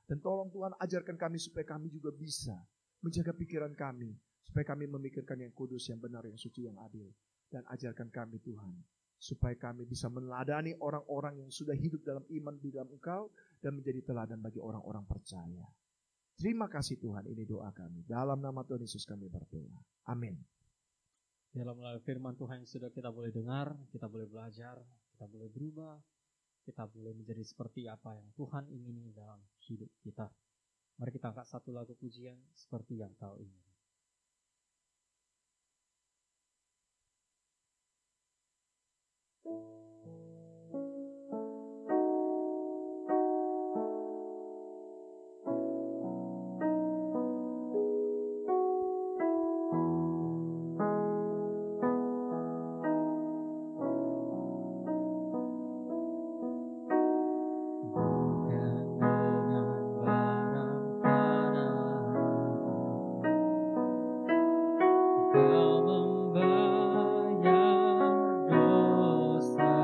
Dan tolong Tuhan ajarkan kami supaya kami juga bisa menjaga pikiran kami, supaya kami memikirkan yang kudus, yang benar, yang suci, yang adil. Dan ajarkan kami Tuhan, supaya kami bisa meneladani orang-orang yang sudah hidup dalam iman di dalam Engkau dan menjadi teladan bagi orang-orang percaya. Terima kasih Tuhan, ini doa kami. Dalam nama Tuhan Yesus kami berdoa. Amin. Dalam firman Tuhan yang sudah kita boleh dengar, kita boleh belajar, kita boleh berubah, kita boleh menjadi seperti apa yang Tuhan ingini dalam hidup kita. Mari kita angkat satu lagu pujian seperti yang Kau ingini. Kau membayar dosa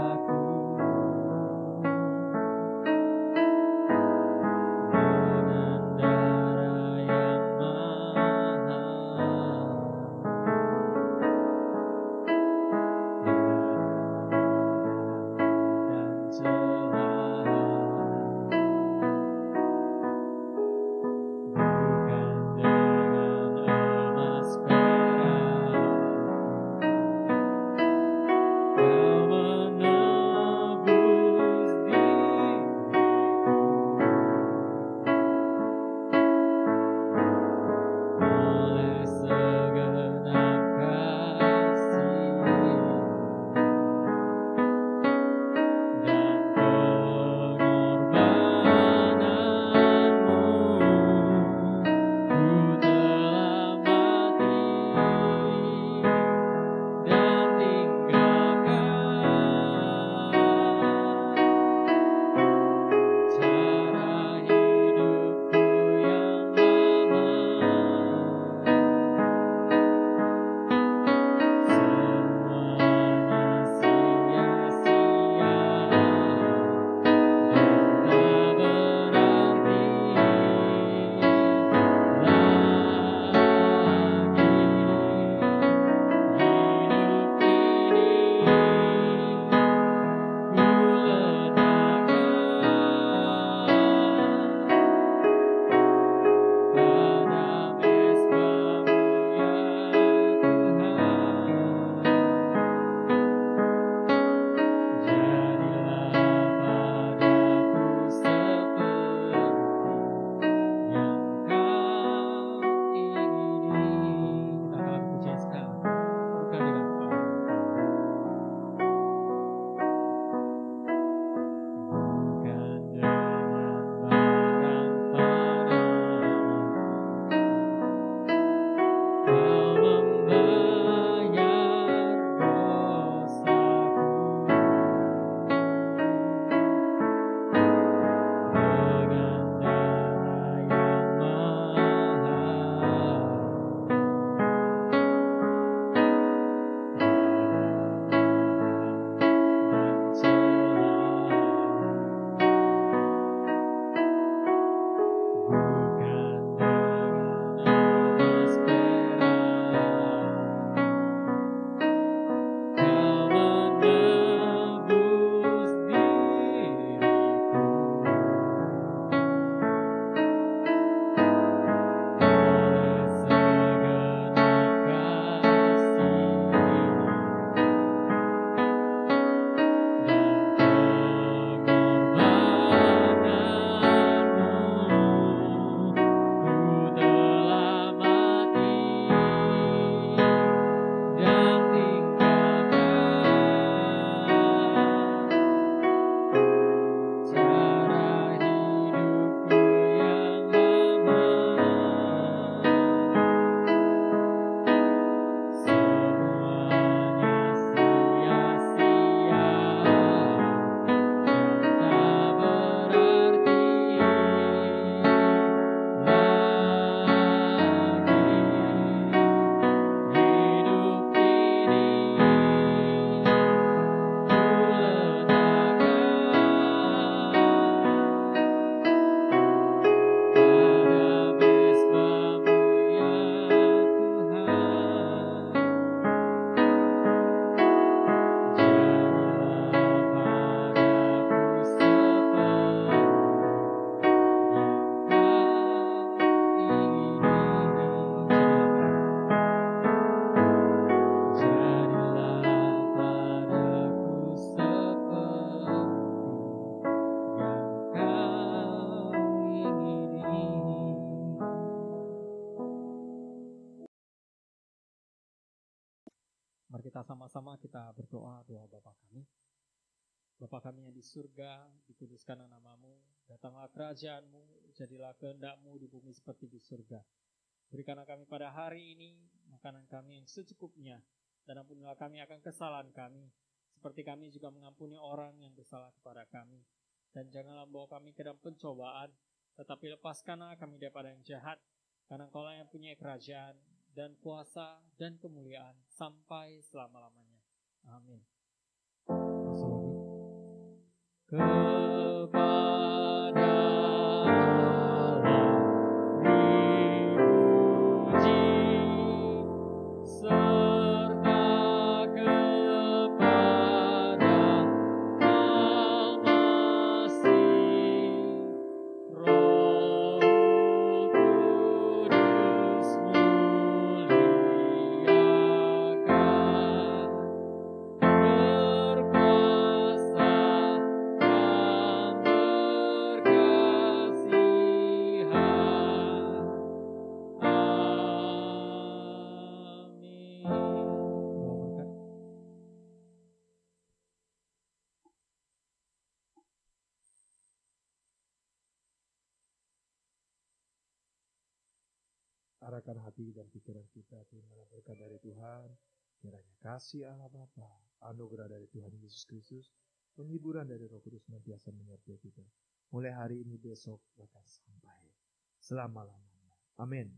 Mari kita sama-sama kita berdoa doa Bapa kami. Bapa kami yang di surga, dikuduskanlah namamu, datanglah kerajaanmu, jadilah kehendak-mu di bumi seperti di surga. Berikanlah kami pada hari ini makanan kami yang secukupnya, dan ampunilah kami akan kesalahan kami, seperti kami juga mengampuni orang yang bersalah kepada kami. Dan janganlah membawa kami ke dalam pencobaan, tetapi lepaskanlah kami daripada yang jahat, karena Engkaulah yang punya kerajaan dan kuasa dan kemuliaan sampai selama-lamanya. Amin. Kepada arahkan hati dan pikiran kita, terimalah berkat dari Tuhan. Kiranya kasih Allah Bapa, anugerah dari Tuhan Yesus Kristus, penghiburan dari Roh Kudus senantiasa menyertai kita. Mulai hari ini, besok, bahkan sampai selama-lamanya. Amin.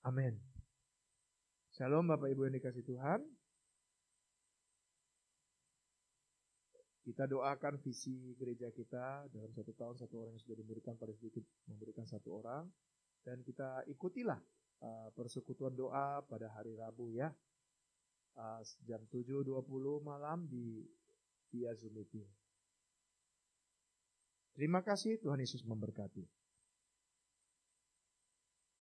Amin. Shalom Bapak Ibu yang dikasih Tuhan. Kita doakan visi gereja kita dalam 1 tahun, 1 orang yang sudah diberikan pada sedikit memberikan 1 orang. Dan kita ikutilah persekutuan doa pada hari Rabu ya. Jam 7.20 malam via Zoom meeting. Terima kasih, Tuhan Yesus memberkati.